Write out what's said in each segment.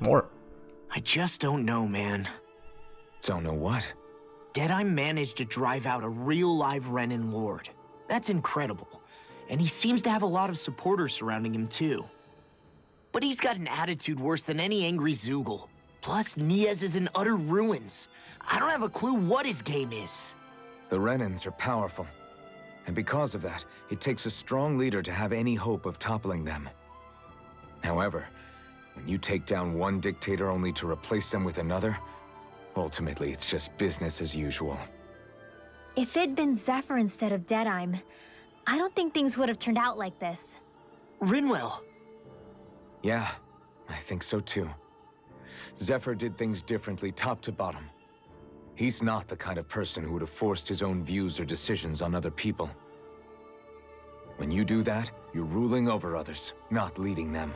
more. I just don't know, man. Don't know what? Deadeye managed to drive out a real live Renan lord. That's incredible. And he seems to have a lot of supporters surrounding him too. But he's got an attitude worse than any angry Zoogle. Plus, Niaz is in utter ruins. I don't have a clue what his game is. The Renans are powerful. And because of that, it takes a strong leader to have any hope of toppling them. However, when you take down one dictator only to replace them with another, ultimately it's just business as usual. If it'd been Zephyr instead of Deadeye, I don't think things would have turned out like this. Rinwell. Yeah, I think so too. Zephyr did things differently top to bottom. He's not the kind of person who would have forced his own views or decisions on other people. When you do that, you're ruling over others, not leading them.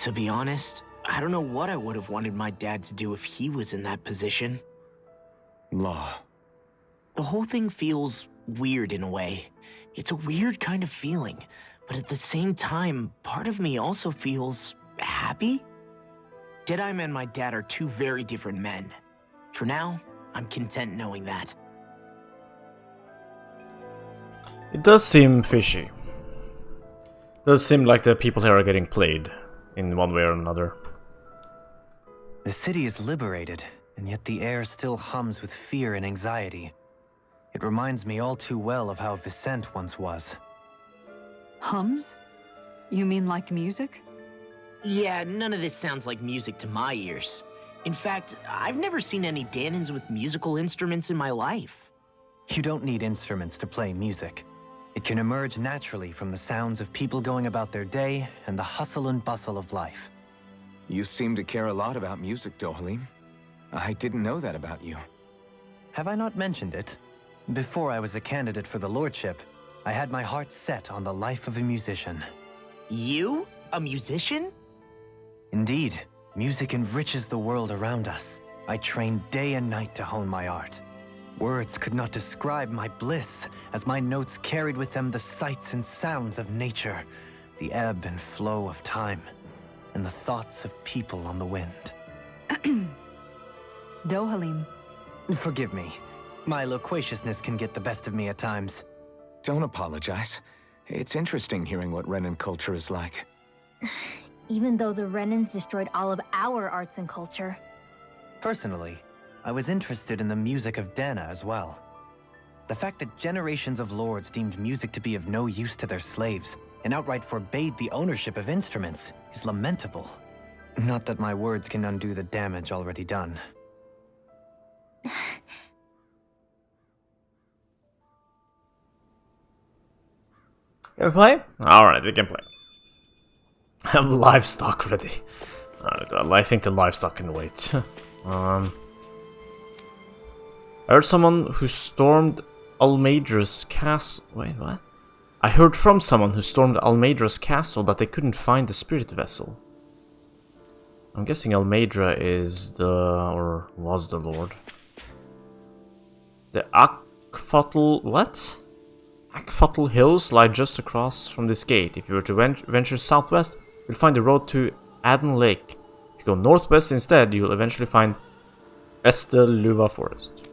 To be honest, I don't know what I would have wanted my dad to do if he was in that position. Law. The whole thing feels weird in a way. It's a weird kind of feeling, but at the same time, part of me also feels happy. Deadeye and my dad are two very different men. For now, I'm content knowing that. It does seem fishy. It does seem like the people here are getting played in one way or another. The city is liberated, and yet the air still hums with fear and anxiety. It reminds me all too well of how Vicente once was. Hums? You mean like music? Yeah, none of this sounds like music to my ears. In fact, I've never seen any Dahnans with musical instruments in my life. You don't need instruments to play music. It can emerge naturally from the sounds of people going about their day and the hustle and bustle of life. You seem to care a lot about music, Dohalim. I didn't know that about you. Have I not mentioned it? Before I was a candidate for the lordship, I had my heart set on the life of a musician. You? A musician? Indeed, music enriches the world around us. I trained day and night to hone my art. Words could not describe my bliss, as my notes carried with them the sights and sounds of nature, the ebb and flow of time, and the thoughts of people on the wind. Dohalim. Forgive me. My loquaciousness can get the best of me at times. Don't apologize. It's interesting hearing what Renan culture is like. Even though the Renans destroyed all of our arts and culture. Personally, I was interested in the music of Dahna as well. The fact that generations of lords deemed music to be of no use to their slaves and outright forbade the ownership of instruments is lamentable. Not that my words can undo the damage already done. Can we play? Alright, we can play. I have livestock ready. I think the livestock can wait. I heard someone who stormed Almeidra's castle. Wait, what? I heard from someone who stormed Almeidra's castle that they couldn't find the spirit vessel. I'm guessing Almeidra is the... or was the lord. The Akfatl... what? Akfatl Hills lie just across from this gate. If you were to venture southwest, you'll find the road to Aden Lake. If you go northwest instead, you'll eventually find Esteluva Forest.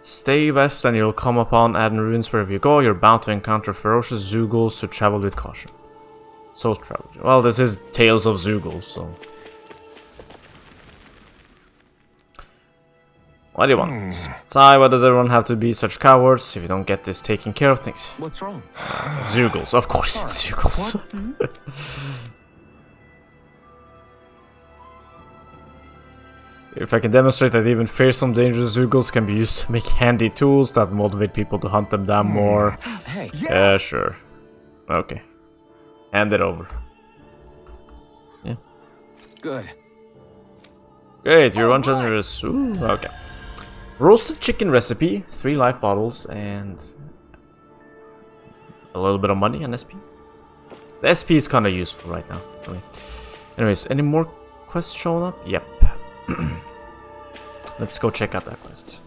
Stay west and you'll come upon Aden Ruins. Wherever you go, you're bound to encounter ferocious Zoogles, so travel with caution. So travel. Well, this is Tales of Zoogles, so... What do you want? Sai, why does everyone have to be such cowards? If you don't get this taken care of, things. What's wrong? Zoogles, of course it's Zoogles. If I can demonstrate that even fearsome dangerous Zoogles can be used to make handy tools that motivate people to hunt them down more. Hey. Yeah, sure. Okay. Hand it over. Yeah. Good. Great, you're ungenerous. Ooh, okay. Roasted chicken recipe, 3 life bottles, and a little bit of money on SP. The SP is kind of useful right now. Anyways, any more quests showing up? Yep. Let's go check out that quest.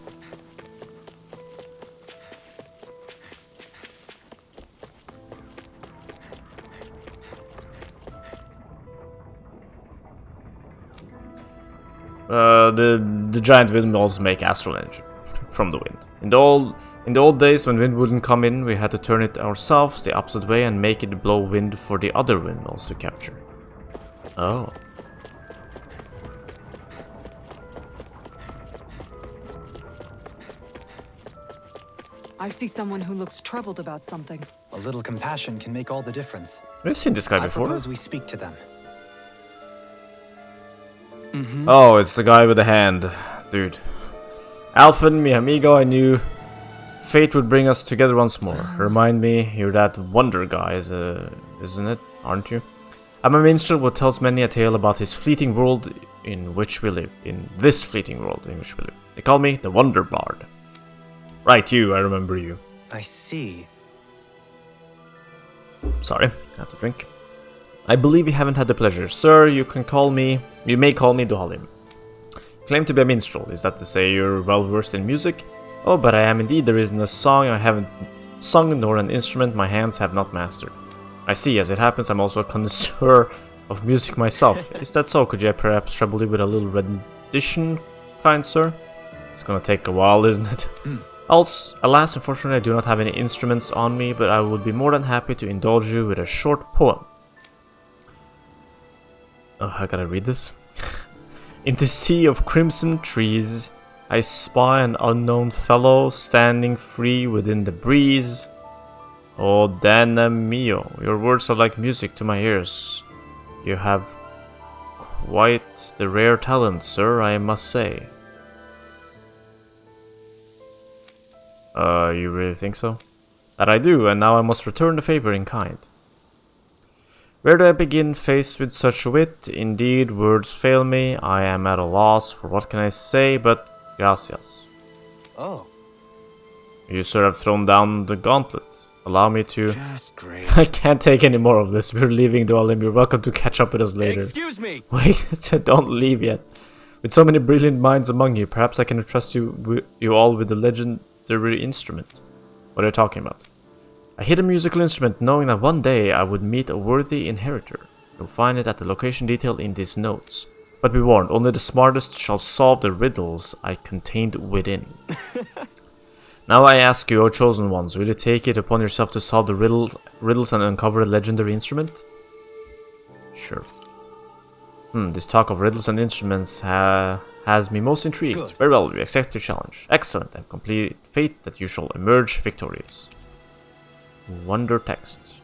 The giant windmills make astral energy from the wind. In the old days, when wind wouldn't come in, we had to turn it ourselves the opposite way and make it blow wind for the other windmills to capture. Oh. I see someone who looks troubled about something. A little compassion can make all the difference. We've seen this guy I before. propose we speak to them. Oh, it's the guy with the hand, dude. Alphen, mi amigo, I knew fate would bring us together once more. Remind me, you're that wonder guy, isn't it? Aren't you? I'm a minstrel who tells many a tale about his fleeting world in which we live. In this fleeting world in which we live. They call me the Wonder Bard. Right, you, I remember you. I see. Sorry, I have to drink. I believe you haven't had the pleasure. Sir, you may call me Duhalim. Claim to be a minstrel, is that to say you're well versed in music? Oh, but I am indeed. There isn't a song I haven't sung, nor an instrument my hands have not mastered. I see, as it happens, I'm also a connoisseur of music myself. Is that so? Could you perhaps trouble you with a little rendition, kind sir? It's gonna take a while, isn't it? Alas, unfortunately, I do not have any instruments on me, but I would be more than happy to indulge you with a short poem. Oh, I gotta read this. In the sea of crimson trees, I spy an unknown fellow standing free within the breeze. Oh, Dana mio, your words are like music to my ears. You have quite the rare talent, sir, I must say. You really think so? That I do, and now I must return the favor in kind. Where do I begin faced with such wit? Indeed, words fail me. I am at a loss for what can I say, but gracias. Oh. You, sir, have thrown down the gauntlet. Allow me to... Just great. I can't take any more of this. We're leaving, Dualim. You're welcome to catch up with us later. Excuse me! Wait, don't leave yet. With so many brilliant minds among you, perhaps I can entrust you all with the legendary instrument. What are you talking about? I hid a musical instrument knowing that one day I would meet a worthy inheritor. You'll find it at the location detailed in these notes. But be warned, only the smartest shall solve the riddles I contained within. Now I ask you, O chosen ones, will you take it upon yourself to solve the riddles and uncover a legendary instrument? Sure. This talk of riddles and instruments has me most intrigued. Good. Very well, we accept your challenge. Excellent, I have complete faith that you shall emerge victorious. Wonder text.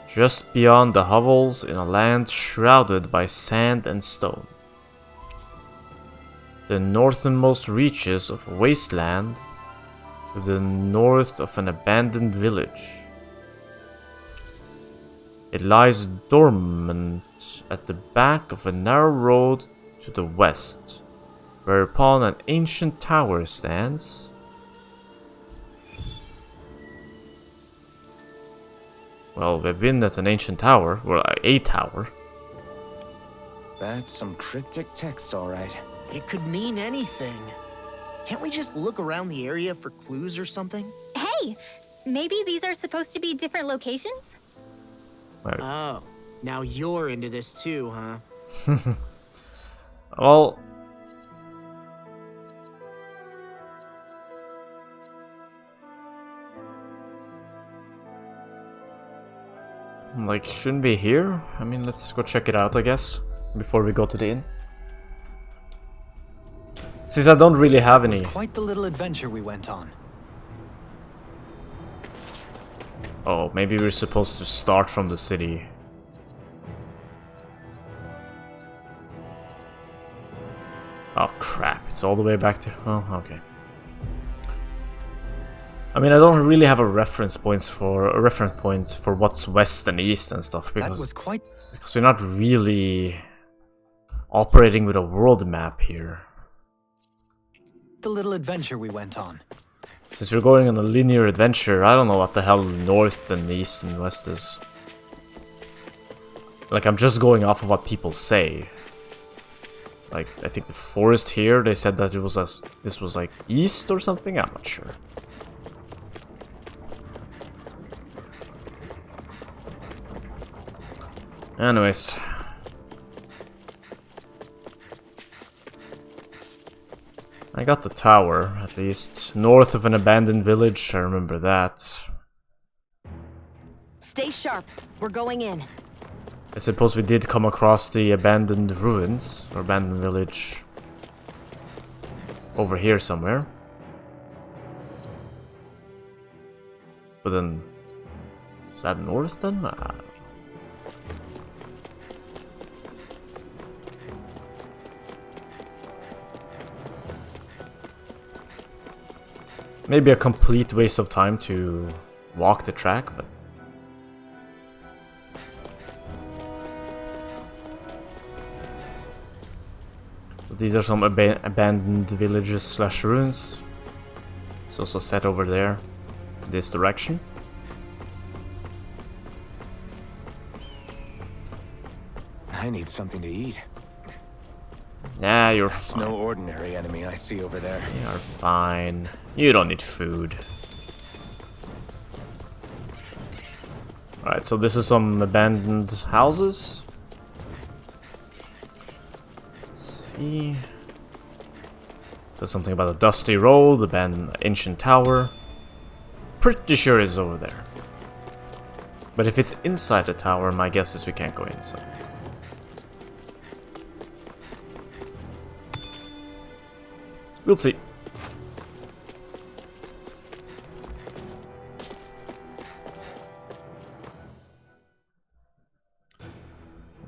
Just beyond the hovels in a land shrouded by sand and stone. The northernmost reaches of a wasteland to the north of an abandoned village. It lies dormant at the back of a narrow road to the west, whereupon an ancient tower stands. Well, we've been at an ancient tower, well, a tower. That's some cryptic text, all right. It could mean anything. Can't we just look around the area for clues or something? Hey, maybe these are supposed to be different locations? Oh, now you're into this too, huh? Well, like, shouldn't be here? I mean, let's go check it out, I guess, before we go to the inn. Since I don't really have any. It was quite the little adventure we went on. Oh, maybe we're supposed to start from the city. Oh crap, it's all the way back there. Oh, okay. I mean, I don't really have a reference point for what's west and east and stuff because we're not really operating with a world map here. The little adventure we went on. Since we're going on a linear adventure, I don't know what the hell north and east and west is. Like, I'm just going off of what people say. Like, I think the forest here, they said that this was like east or something? I'm not sure. Anyways. I got the tower, at least. North of an abandoned village, I remember that. Stay sharp. We're going in. I suppose we did come across the abandoned ruins, or abandoned village. Over here somewhere. But then... is that north then? Maybe a complete waste of time to walk the track, but... so these are some abandoned villages slash ruins. It's also set over there, this direction. I need something to eat. Yeah, you're It's fine. no ordinary enemy I see over there. You're fine. You don't need food. Alright, so this is some abandoned houses. Let's see. It says something about a dusty road, abandoned ancient tower. Pretty sure it's over there. But if it's inside the tower, my guess is we can't go inside. We'll see.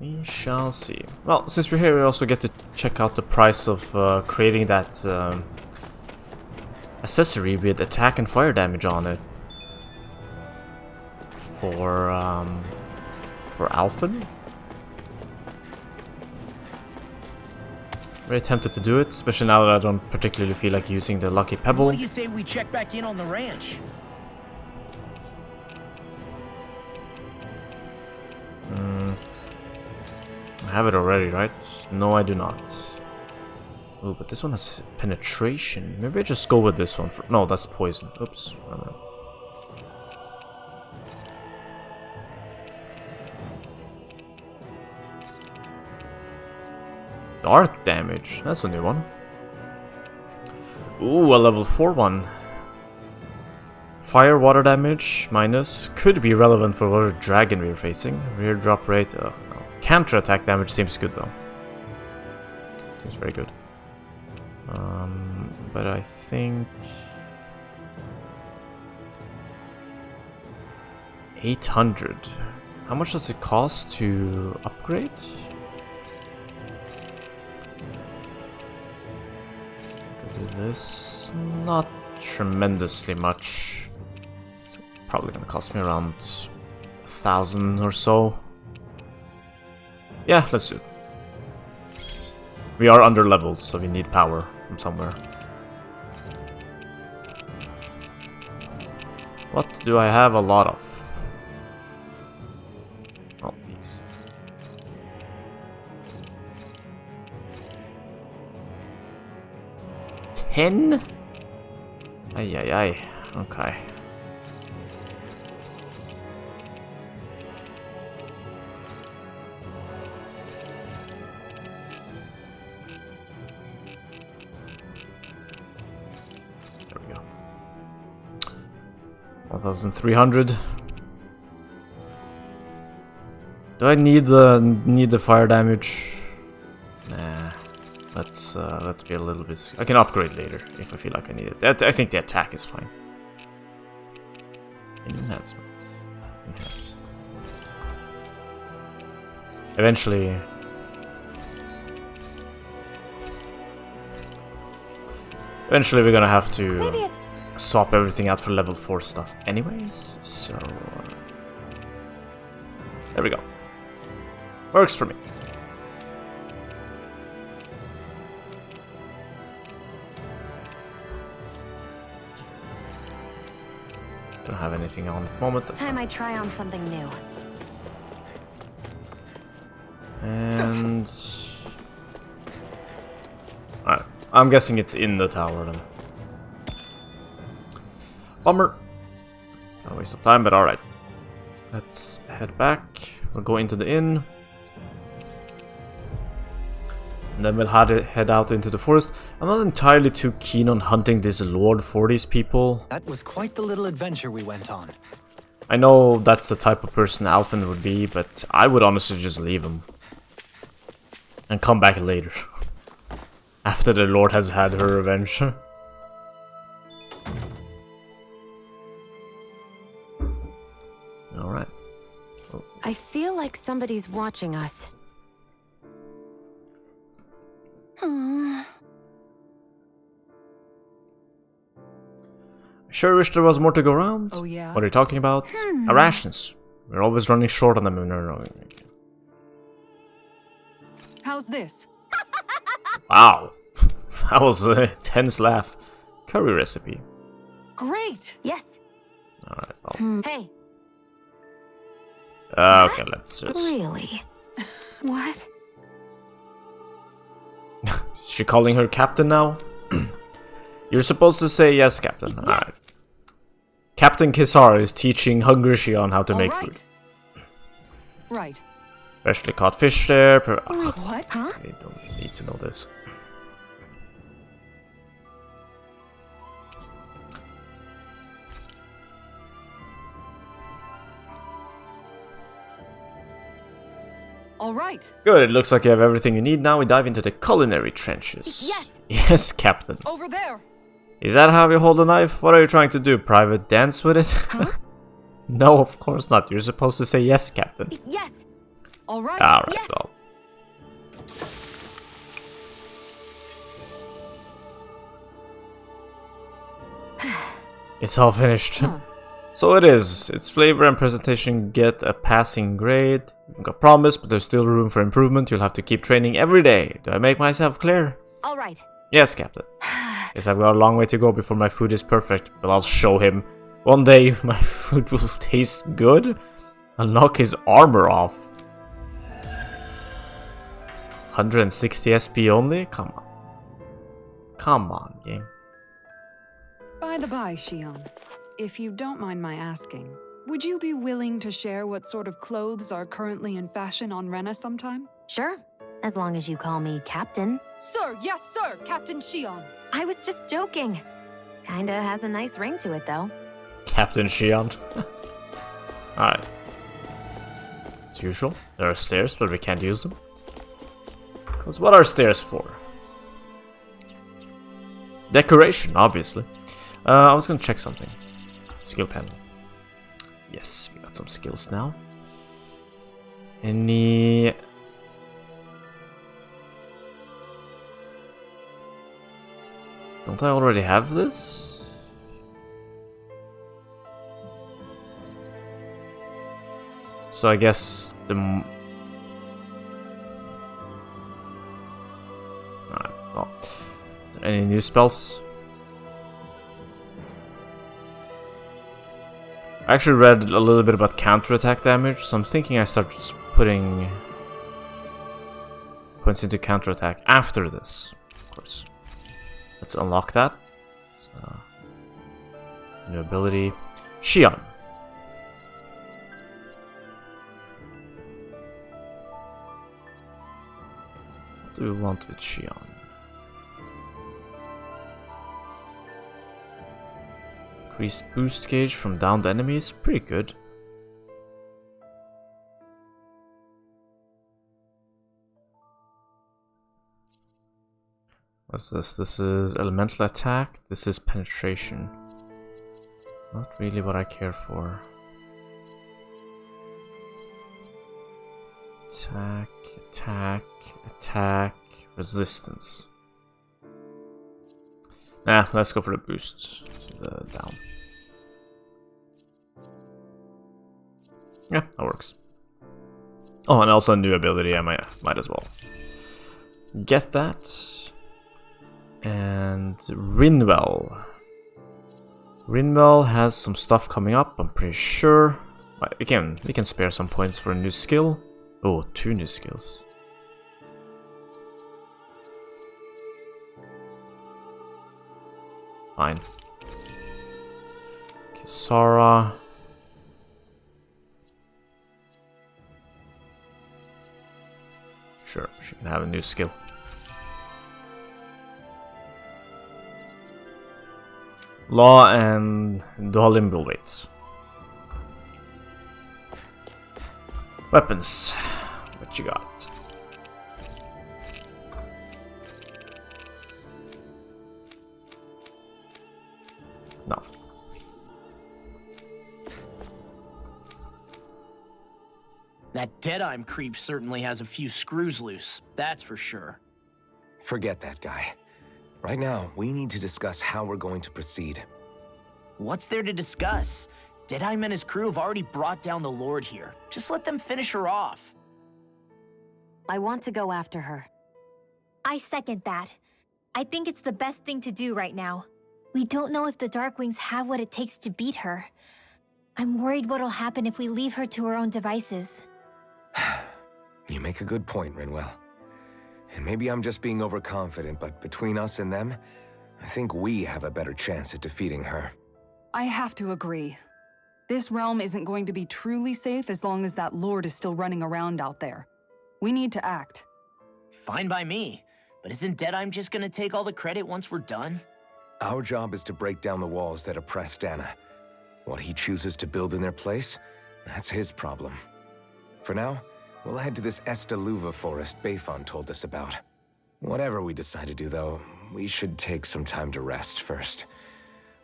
We shall see. Well, since we're here, we also get to check out the price of creating that accessory with attack and fire damage on it. For Alphen. Very tempted to do it, especially now that I don't particularly feel like using the Lucky Pebble. What do you say we check back in on the ranch? I have it already, right? No, I do not. Oh, but this one has penetration. Maybe I just go with this one. No, that's poison. Oops. Dark damage. That's a new one. Ooh, a level 4 one. Fire water damage minus could be relevant for whatever dragon we're facing. Rear drop rate. Oh, no. Counter attack damage seems good though. Seems very good. But I think 800. How much does it cost to upgrade? This not tremendously much. It's probably gonna cost me around 1,000 or so. Yeah, let's do it. We are under leveled, so we need power from somewhere. What do I have a lot of? Oh, these. $10? Ay, ay, ay. Okay. There we go. 1,300. Do I need the fire damage? Nah. Let's be a little bit. I can upgrade later if I feel like I need it. I think the attack is fine. Enhancement. Eventually. Eventually, we're gonna have to swap everything out for level 4 stuff, anyways. So there we go. Works for me. Don't have anything on at the moment. That's Time fine. I try on something new. And alright, I'm guessing it's in the tower then. Bummer. No waste of time, but alright. Let's head back. We'll go into the inn. And then we'll head out into the forest. I'm not entirely too keen on hunting this lord for these people. That was quite the little adventure we went on. I know that's the type of person Alphen would be, but I would honestly just leave him. And come back later. After the lord has had her revenge. Alright. Oh. I feel like somebody's watching us. Sure wish there was more to go around. Oh, yeah? What are you talking about? Our rations. We're always running short on them. How's this? Wow. That was a tense laugh. Curry recipe. Great! Yes. Alright, well. Hey. Okay, let's just... Really? What? Is she calling her captain now? You're supposed to say yes, captain. Yes. Alright. Captain Kisara is teaching hungry Shionne how to make food. Right. Freshly caught fish there. What? Huh? I don't need to know this. All right. Good, it looks like you have everything you need. Now we dive into the culinary trenches. Yes. Yes, captain. Over there. Is that how you hold a knife? What are you trying to do? Private dance with it? Huh? No, of course not. You're supposed to say yes, captain. Yes. All right. Alright, Yes. well. It's all finished. Huh. So it is. Its flavor and presentation get a passing grade. You've got promise, but there's still room for improvement. You'll have to keep training every day. Do I make myself clear? All right. Yes, captain. Guess I've got a long way to go before my food is perfect, but I'll show him. One day, my food will taste good. I'll knock his armor off. 160 SP only? Come on. Come on, game. By the by, Shionne, if you don't mind my asking, would you be willing to share what sort of clothes are currently in fashion on Rena sometime? Sure. As long as you call me Captain. Sir, yes, sir, Captain Shionne. I was just joking. Kinda has a nice ring to it, though. Captain Shionne. Alright. As usual, there are stairs, but we can't use them. Because what are stairs for? Decoration, obviously. I was gonna check something. Skill panel. Yes, we got some skills now. Any... Don't I already have this? So I guess the... Alright, well. Is there any new spells? I actually read a little bit about counterattack damage, so I'm thinking I start putting points into counterattack after this, of course. Let's unlock that. So, new ability. Shionne. What do we want with Shionne? Increased boost gauge from downed enemies. Pretty good. What's this? This is elemental attack. This is penetration. Not really what I care for. Attack, attack, attack, resistance. Nah, let's go for the boost. Down. Yeah, that works. Oh, and also a new ability. I might as well get that. And Rinwell. Rinwell has some stuff coming up, I'm pretty sure. But we can spare some points for a new skill. Oh, 2 new skills. Fine. Kisara. Sure, she can have a new skill. Law and Dolimbil weights. Weapons. What you got? Nothing. That Deadime creep certainly has a few screws loose, that's for sure. Forget that guy. Right now, we need to discuss how we're going to proceed. What's there to discuss? Deadime and his crew have already brought down the Lord here. Just let them finish her off. I want to go after her. I second that. I think it's the best thing to do right now. We don't know if the Darkwings have what it takes to beat her. I'm worried what'll happen if we leave her to her own devices. You make a good point, Rinwell. And maybe I'm just being overconfident, but between us and them, I think we have a better chance at defeating her. I have to agree. This realm isn't going to be truly safe as long as that Lord is still running around out there. We need to act. Fine by me. But isn't Deadime just gonna take all the credit once we're done? Our job is to break down the walls that oppress Dahna. What he chooses to build in their place, that's his problem. For now, we'll head to this Estaluva forest Bayfon told us about. Whatever we decide to do, though, we should take some time to rest first.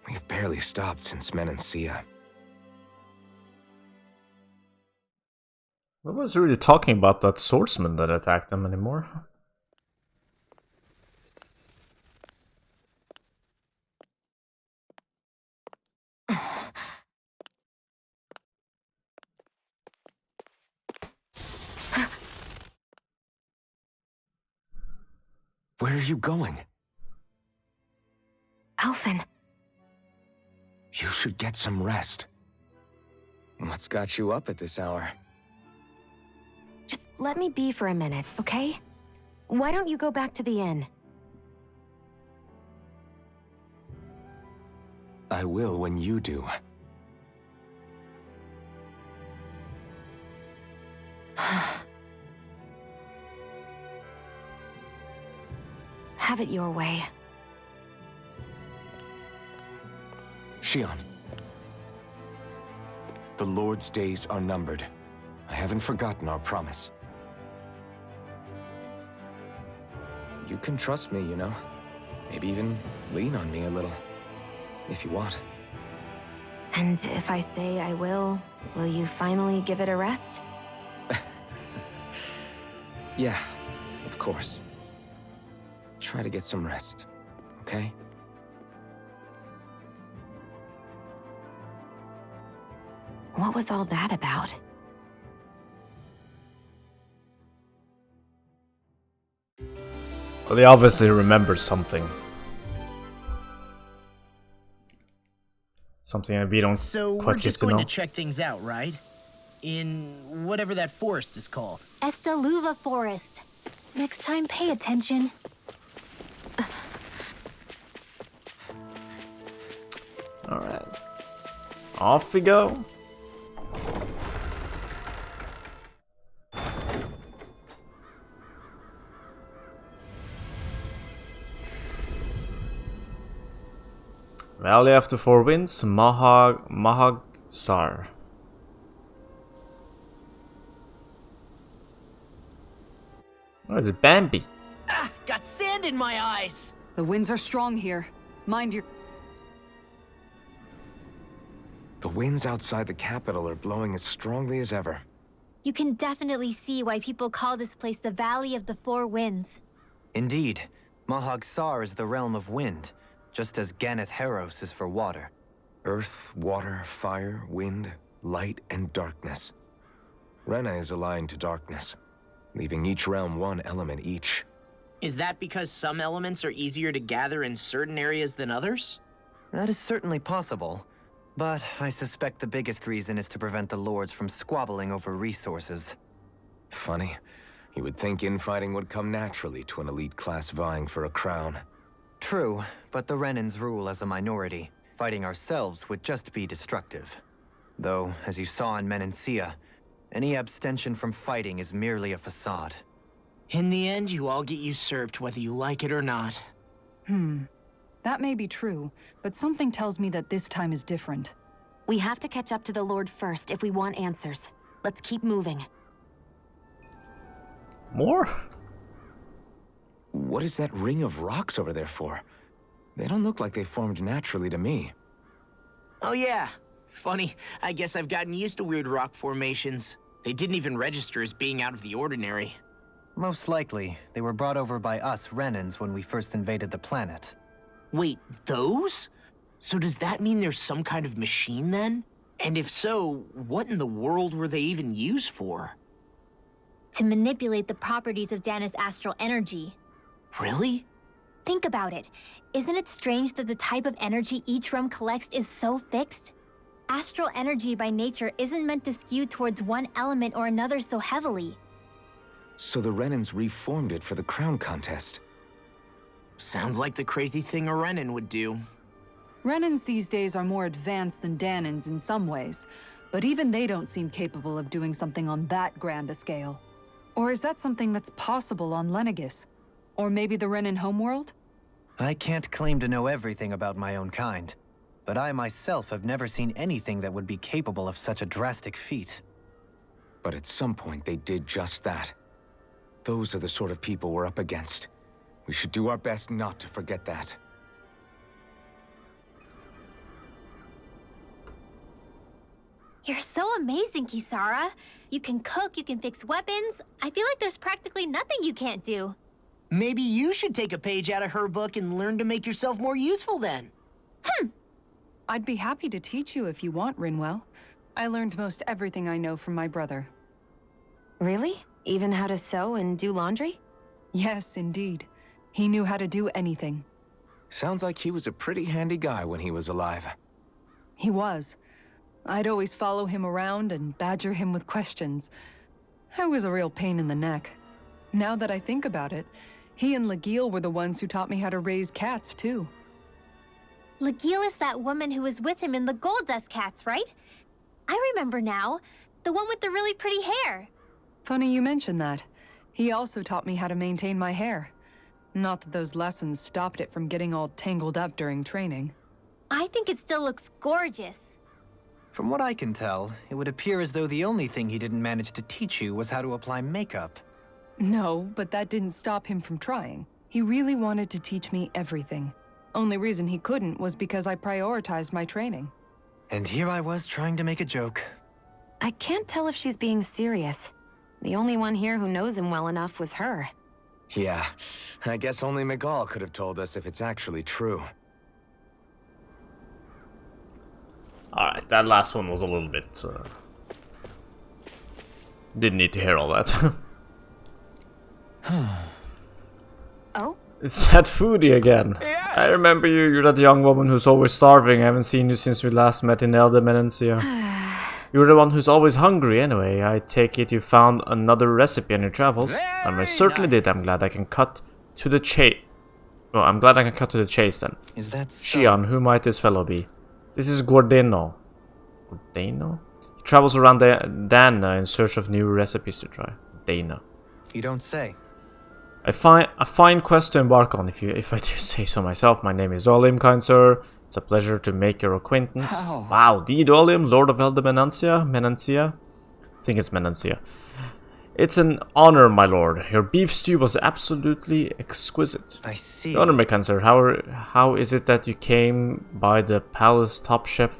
We've barely stopped since Menancia. No one's really talking about that swordsman that attacked them anymore. Where are you going? Alphen. You should get some rest. What's got you up at this hour? Just let me be for a minute, okay? Why don't you go back to the inn? I will when you do. Have it your way. Shionne. The Lord's days are numbered. I haven't forgotten our promise. You can trust me, you know. Maybe even lean on me a little, if you want. And if I say I will you finally give it a rest? Yeah, of course. Try to get some rest, okay? What was all that about? Well, they obviously remember something. Something that we don't So we're quite get just to going know. to check things out, right? In whatever that forest is called. Estaluva Forest. Next time, pay attention. Alright. Off we go. Valley after four winds, Mahag Sar. Oh, it's Bambi. Ah, got sand in my eyes! The winds are strong here. Mind your... The winds outside the capital are blowing as strongly as ever. You can definitely see why people call this place the Valley of the Four Winds. Indeed, Mahag Sar is the realm of wind, just as Ganeth Heros is for water. Earth, water, fire, wind, light, and darkness. Rena is aligned to darkness, leaving each realm one element each. Is that because some elements are easier to gather in certain areas than others? That is certainly possible, but I suspect the biggest reason is to prevent the lords from squabbling over resources. Funny. You would think infighting would come naturally to an elite class vying for a crown. True, but the Renans rule as a minority. Fighting ourselves would just be destructive. Though, as you saw in Menancia, any abstention from fighting is merely a facade. In the end, you all get usurped whether you like it or not. That may be true, but something tells me that this time is different. We have to catch up to the Lord first if we want answers. Let's keep moving. More? What is that ring of rocks over there for? They don't look like they formed naturally to me. Oh yeah. Funny, I guess I've gotten used to weird rock formations. They didn't even register as being out of the ordinary. Most likely, they were brought over by us Renans when we first invaded the planet. Wait, those? So does that mean there's some kind of machine then? And if so, what in the world were they even used for? To manipulate the properties of Dahna's astral energy. Really? Think about it. Isn't it strange that the type of energy each realm collects is so fixed? Astral energy by nature isn't meant to skew towards one element or another so heavily. So the Renans reformed it for the crown contest. Sounds like the crazy thing a Renan would do. Renans these days are more advanced than Dahnans in some ways, but even they don't seem capable of doing something on that grand a scale. Or is that something that's possible on Lenegis? Or maybe the Renan homeworld? I can't claim to know everything about my own kind, but I myself have never seen anything that would be capable of such a drastic feat. But at some point they did just that. Those are the sort of people we're up against. We should do our best not to forget that. You're so amazing, Kisara. You can cook, you can fix weapons. I feel like there's practically nothing you can't do. Maybe you should take a page out of her book and learn to make yourself more useful then. I'd be happy to teach you if you want, Rinwell. I learned most everything I know from my brother. Really? Even how to sew and do laundry? Yes, indeed. He knew how to do anything. Sounds like he was a pretty handy guy when he was alive. He was. I'd always follow him around and badger him with questions. I was a real pain in the neck. Now that I think about it, he and Legil were the ones who taught me how to raise cats, too. Legil is that woman who was with him in the Gold Dust Cats, right? I remember now. The one with the really pretty hair. Funny you mention that. He also taught me how to maintain my hair. Not that those lessons stopped it from getting all tangled up during training. I think it still looks gorgeous. From what I can tell, it would appear as though the only thing he didn't manage to teach you was how to apply makeup. No, but that didn't stop him from trying. He really wanted to teach me everything. Only reason he couldn't was because I prioritized my training. And here I was trying to make a joke. I can't tell if she's being serious. The only one here who knows him well enough was her. Yeah, I guess only Miguel could have told us if it's actually true. Alright, that last one was a little bit... Didn't need to hear all that. Oh? It's that foodie again. Yes. I remember you. You're that young woman who's always starving. I haven't seen you since we last met in Elder Menancia. You're the one who's always hungry anyway. I take it you found another recipe on your travels. I certainly did. I'm glad I can cut to the chase. Well, I'm glad I can cut to the chase then. Is that so? Shionne, who might this fellow be? This is Gordeno. Gordeno? He travels around Dahna in search of new recipes to try. Dahna. You don't say. A fine quest to embark on, if I do say so myself. My name is Dolim, kind sir. It's a pleasure to make your acquaintance. How? Wow, the Dolim, Lord of Elder Menancia? I think it's Menancia. It's an honor, my lord. Your beef stew was absolutely exquisite. I see. The honor, my kind sir. How is it that you came by the palace top chef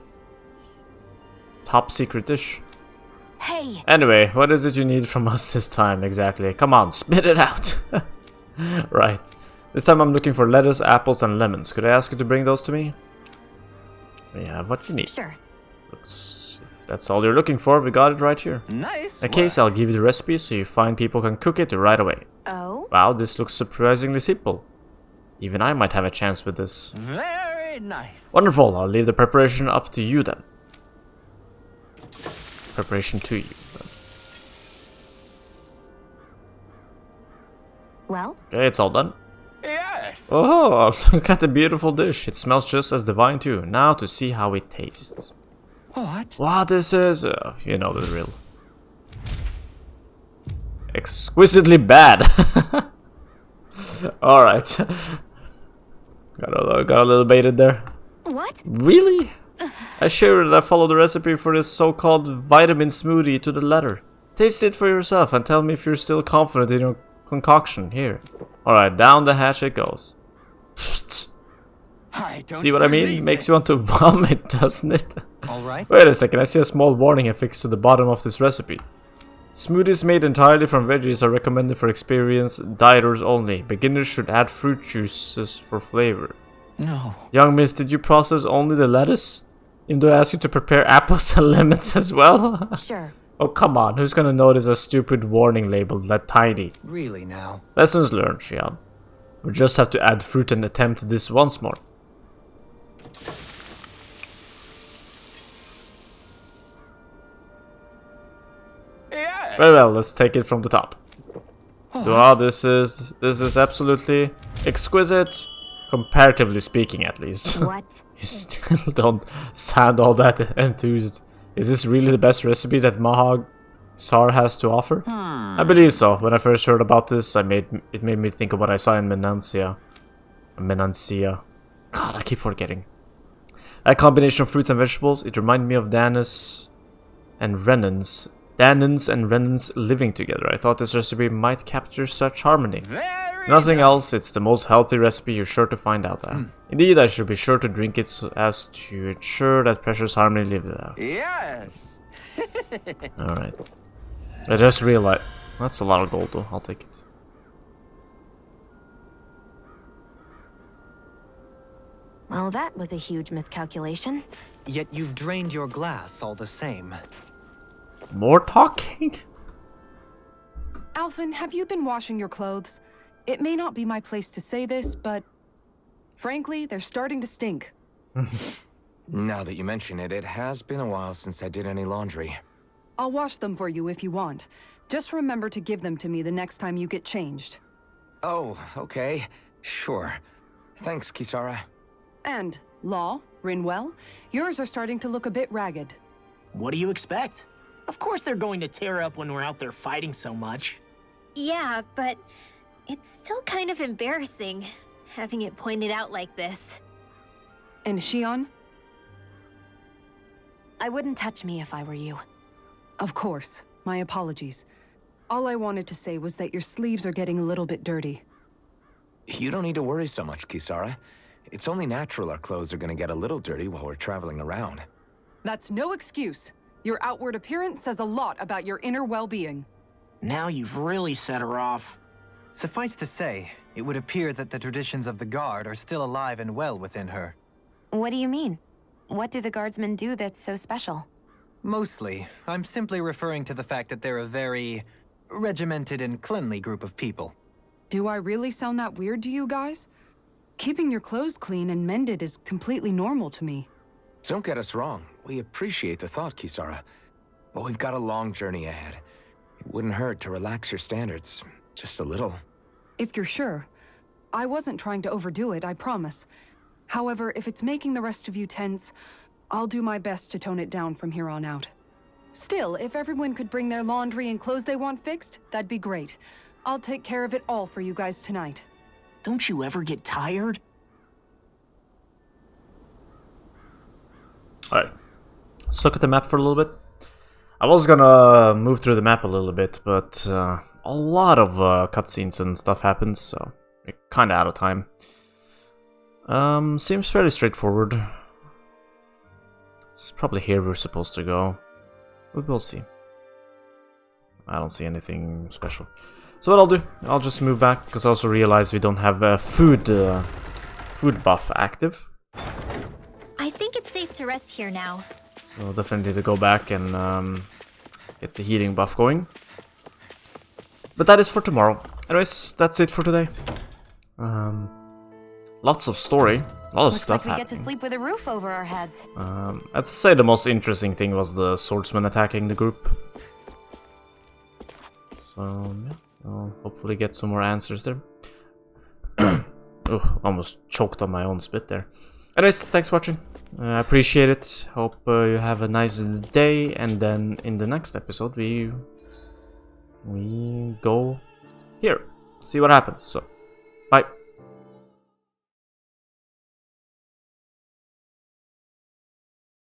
top secret dish? Hey! Anyway, what is it you need from us this time exactly? Come on, spit it out. Right. This time I'm looking for lettuce, apples, and lemons. Could I ask you to bring those to me? We have what you need. Sure. Looks, if that's all you're looking for, we got it right here. Nice. In case, I'll give you the recipe so you find people can cook it right away. Oh? Wow, this looks surprisingly simple. Even I might have a chance with this. Very nice. Wonderful, I'll leave the preparation up to you then. Preparation to you. Well? Okay, it's all done. Yes. Oh, look at the beautiful dish. It smells just as divine too. Now to see how it tastes. What? What this is? You know the drill. Exquisitely bad. Alright. Got a little baited there. What? Really? I sure that I follow the recipe for this so-called vitamin smoothie to the letter. Taste it for yourself and tell me if you're still confident in your concoction. Here. Alright, down the hatch it goes. See what I mean? Makes you want to vomit, doesn't it? Alright. Wait a second, I see a small warning affixed to the bottom of this recipe. Smoothies made entirely from veggies are recommended for experienced dieters only. Beginners should add fruit juices for flavor. No. Young miss, did you process only the lettuce? Even though I asked you to prepare apples and lemons as well? Sure. Oh, come on, who's gonna notice a stupid warning label that tiny? Really now? Lessons learned, Shionne. We just have to add fruit and attempt this once more. Well, let's take it from the top. Wow, this is absolutely exquisite, comparatively speaking, at least. What? You still don't sound all that enthused. Is this really the best recipe that Mahag Sar has to offer? I believe so. When I first heard about this, it made me think of what I saw in Menancia. God, I keep forgetting. That combination of fruits and vegetables, it reminded me of Dahnan and Renans. Dahnan and Renans living together. I thought this recipe might capture such harmony. Nothing else, it's the most healthy recipe you're sure to find out there. Indeed, I should be sure to drink it so as to ensure that precious harmony lives out. Yes! Alright. I just realized... That's a lot of gold though, I'll take it. Well, that was a huge miscalculation. Yet you've drained your glass all the same. More talking? Alphen, have you been washing your clothes? It may not be my place to say this, but... frankly, they're starting to stink. Now that you mention it, it has been a while since I did any laundry. I'll wash them for you if you want. Just remember to give them to me the next time you get changed. Oh, okay. Sure. Thanks, Kisara. And, Law, Rinwell, yours are starting to look a bit ragged. What do you expect? Of course they're going to tear up when we're out there fighting so much. Yeah, but it's still kind of embarrassing having it pointed out like this. And Shionne? I wouldn't touch me if I were you. Of course. My apologies. All I wanted to say was that your sleeves are getting a little bit dirty. You don't need to worry so much, Kisara. It's only natural our clothes are gonna get a little dirty while we're traveling around. That's no excuse. Your outward appearance says a lot about your inner well-being. Now you've really set her off. Suffice to say, it would appear that the traditions of the Guard are still alive and well within her. What do you mean? What do the guardsmen do that's so special? Mostly, I'm simply referring to the fact that they're a very regimented and cleanly group of people. Do I really sound that weird to you guys? Keeping your clothes clean and mended is completely normal to me. Don't get us wrong. We appreciate the thought, Kisara. But we've got a long journey ahead. It wouldn't hurt to relax your standards. Just a little. If you're sure. I wasn't trying to overdo it, I promise. However, if it's making the rest of you tense, I'll do my best to tone it down from here on out. Still, if everyone could bring their laundry and clothes they want fixed, that'd be great. I'll take care of it all for you guys tonight. Don't you ever get tired? Alright. Let's look at the map for a little bit. I was gonna move through the map a little bit, but a lot of cutscenes and stuff happens, so we're kinda out of time. Seems fairly straightforward. It's probably here we're supposed to go. But we'll see. I don't see anything special. So what I'll do, I'll just move back, because I also realized we don't have food buff active. I think it's safe to rest here now. So definitely to go back and get the heating buff going. But that is for tomorrow. Anyways, that's it for today. Lots of story, a lot of Looks stuff like we get happening. to sleep with a roof over our heads. I'd say the most interesting thing was the swordsman attacking the group. So yeah, I'll hopefully get some more answers there. Oh, almost choked on my own spit there. Anyways, thanks for watching. I appreciate it. Hope you have a nice day. And then in the next episode, we go here. See what happens. So, bye.